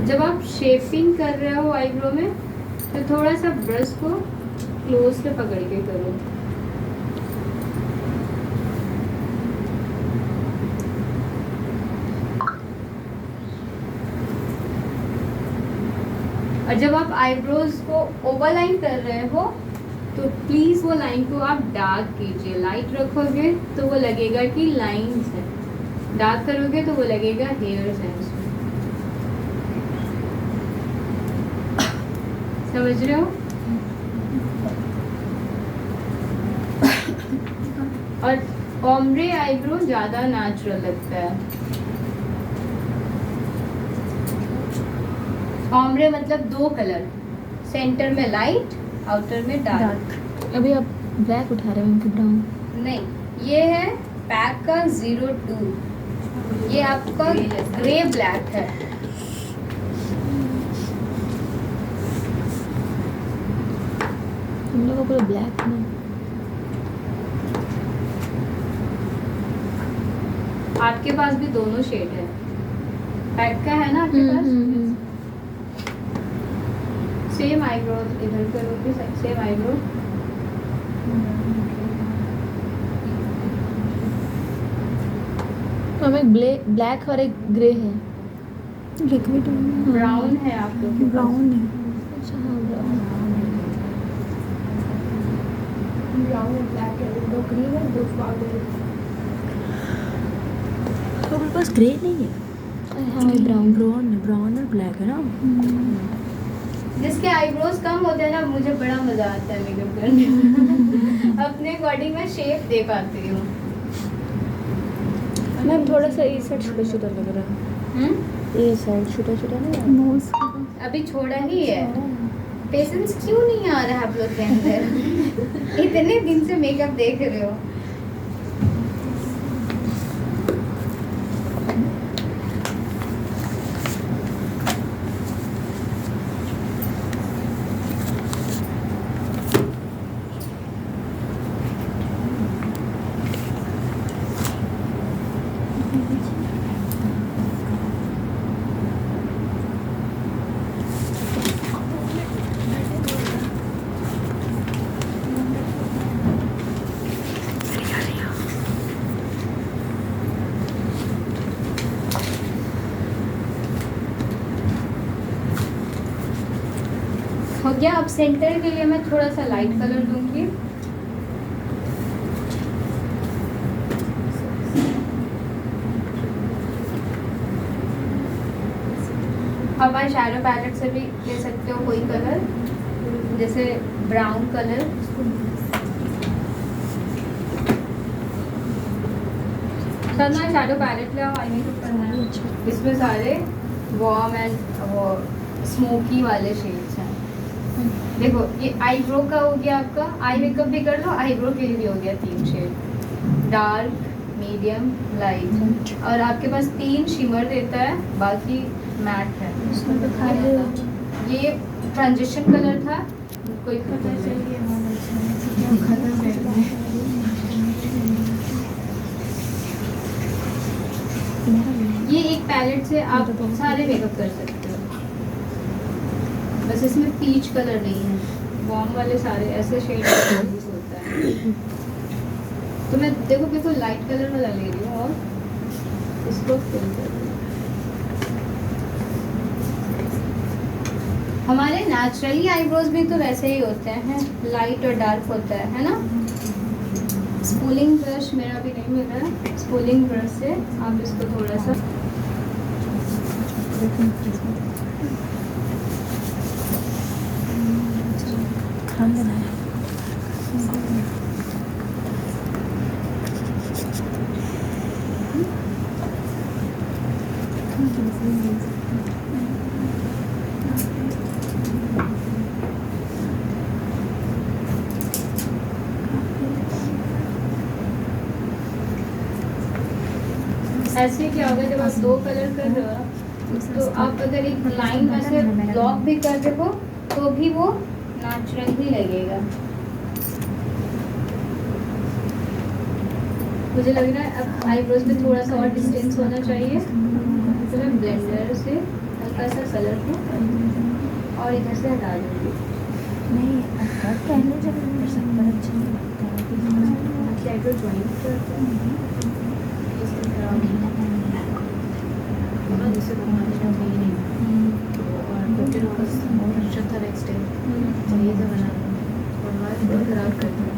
जब आप शेपिंग कर रहे हो आईब्रो में तो थोड़ा सा ब्रश को क्लोज से पकड़ के करो। और जब आप आईब्रोज को ओवरलाइन कर रहे हो तो प्लीज वो लाइन को आप डार्क कीजिए। लाइट रखोगे तो वो लगेगा कि लाइंस है, डार्क करोगे तो वो लगेगा हेयर्स हैं उसमें। समझ रहे हो? और ओम्ब्रे आईब्रो ज्यादा नेचुरल लगता है। ओम्ब्रे मतलब 2 कलर, सेंटर में लाइट, आउटर में डार्क। अभी आप ब्लैक उठा रहे हो कि ब्राउन? नहीं, ये है पैक का 02, ये आपका ग्रे ब्लैक है। तुम लोग पूरा ब्लैक ना। आपके पास भी दोनों शेड है, पैक का है ना आपके पास? सेम आईब्रो इधर करोगे, सेम आईब्रो। तो हमें ब्लैक और एक ग्रे है। लिक्विड ब्राउन है आप लोग के पास? ब्राउन है। अच्छा हाँ ब्राउन ब्लैक है, 2 ग्रीन है, 2 पाउडर। तो मेरे पास ग्रे नहीं है। हाँ ब्राउन ब्राउन और ब्लैक है ना। जिसके आईब्रोज कम होते हैं ना, मुझे बड़ा मजा आता है मेकअप करने में। अपने अकॉर्डिंग मैं शेप दे पाती हूँ। मैम थोड़ा सा इस साइड छोटा लग रहा है। ये साइड छोटा नहीं नोज अभी छोड़ा ही है। पेशेंस क्यों नहीं आ रहा है आप लोग के अंदर? इतने दिन से मेकअप देख रहे हो। हो गया। अब सेंटर के लिए मैं थोड़ा सा लाइट कलर दूंगी। अब आप शैडो पैलेट से भी ले सकते हो कोई कलर, जैसे ब्राउन कलर। करना शैडो पैलेट ले आओ, आई मेकअप करना है। इसमें सारे वार्म एंड वो स्मोकी वाले शेड्स हैं। देखो ये आईब्रो का हो गया आपका, आई मेकअप भी कर लो, आईब्रो के लिए भी हो गया 3 शेड, डार्क, मीडियम, लाइट। और आपके पास 3 शिमर देता है, बाकी मैट है। ये ट्रांजिशन कलर था, कोई पता चलिए ये एक पैलेट से आप सारे मेकअप कर सकते हो। बस इसमें पीच कलर नहीं है, वार्म वाले सारे ऐसे शेड होता है। तो मैं देखो बिल्कुल लाइट कलर वाला ले रही हूँ और इसको फिल कर रही हूँ। हमारे नेचुरली आईब्रोज भी तो वैसे ही होते हैं, लाइट और डार्क होता है ना। स्पूलिंग ब्रश मेरा भी नहीं मिल रहा है, स्पूलिंग ब्रश से आप इसको थोड़ा सा ऐसे क्या होगा जब आप 2 कलर कर रहे हो तो आप अगर एक लाइन में से ब्लॉक भी कर रहे हो तो भी वो नेचुरल ही लगेगा। मुझे लग रहा है अब आईब्रोज में थोड़ा सा और डिस्टेंस होना चाहिए, तो मैं ब्लेंडर से हल्का सा कलरफुल और इधर से हटा दूँगी। नहीं कट पहले जब पर सब पर अच्छा नहीं लगता है शैडो ज्वाइन करते हैं इस तरह और इसे बनाना चाहिए और 50 रुपीज़ और अच्छा था नेक्स्ट डे चाहिए था बनाना और बाद खराब कर दिया।